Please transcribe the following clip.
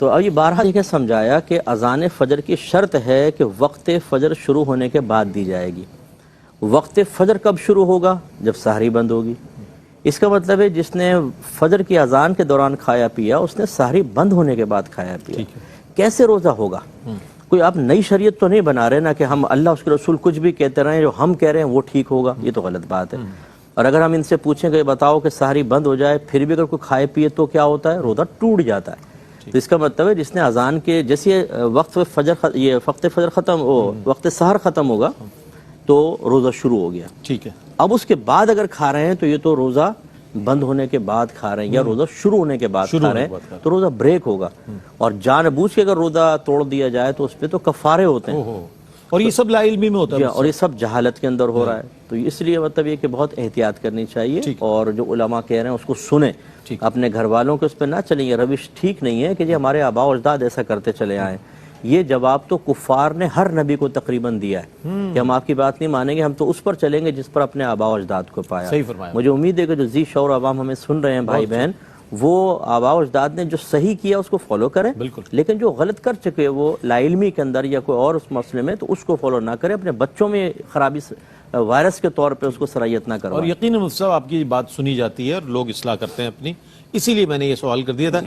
تو اب یہ بارہا یہ سمجھایا کہ اذان فجر کی شرط ہے کہ وقت فجر شروع ہونے کے بعد دی جائے گی۔ وقت فجر کب شروع ہوگا؟ جب سحری بند ہوگی۔ اس کا مطلب ہے جس نے فجر کی اذان کے دوران کھایا پیا اس نے سحری بند ہونے کے بعد کھایا پیا۔ کیسے روزہ ہوگا؟ کوئی آپ نئی شریعت تو نہیں بنا رہے نا کہ ہم اللہ اس کے رسول کچھ بھی کہتے رہیں، جو ہم کہہ رہے ہیں وہ ٹھیک ہوگا، یہ تو غلط بات ہے۔ اور اگر ہم ان سے پوچھیں کہ بتاؤ کہ سحری بند ہو جائے پھر بھی اگر کوئی کھائے پیے تو کیا ہوتا ہے؟ روزہ ٹوٹ جاتا ہے۔ تو اس کا مطلب ہے جس نے اذان کے جیسے وقت فجر ختم ہو، وقت سحر ختم ہوگا تو روزہ شروع ہو گیا۔ ٹھیک ہے، اب اس کے بعد اگر کھا رہے ہیں تو یہ تو روزہ بند ہونے کے بعد کھا رہے ہیں یا روزہ شروع ہونے کے بعد کھا رہے ہیں تو روزہ بریک ہوگا۔ اور جان بوجھ کے اگر روزہ توڑ دیا جائے تو اس پہ تو کفارے ہوتے ہیں، اور یہ سب لا علمی میں ہوتا ہے، اور یہ سب جہالت کے اندر ہو رہا ہے۔ تو اس لیے مطلب یہ کہ بہت احتیاط کرنی چاہیے، اور جو علماء کہہ رہے ہیں اس کو سنیں، اپنے گھر والوں کے اس پہ نہ چلیں۔ یہ روش ٹھیک نہیں ہے کہ جی ہمارے آباء و اجداد ایسا کرتے چلے آئیں۔ یہ جواب تو کفار نے ہر نبی کو تقریباً دیا ہے کہ ہم آپ کی بات نہیں مانیں گے، ہم تو اس پر چلیں گے جس پر اپنے آباء و اجداد کو پایا۔ صحیح فرمایا۔ مجھے امید ہے کہ جو ذی شعور عوام ہمیں سن رہے ہیں بھائی بہن، وہ آباء و اجداد نے جو صحیح کیا اس کو فالو کریں، لیکن جو غلط کر چکے وہ لا علمی کے اندر یا کوئی اور اس مسئلے میں، تو اس کو فالو نہ کریں، اپنے بچوں میں خرابی وائرس کے طور پہ اس کو سرایت نہ کروائیں۔ اور یقیناً مفتی صاحب آپ کی بات سنی جاتی ہے اور لوگ اصلاح کرتے ہیں اپنی، اسی لیے میں نے یہ سوال کر دیا تھا۔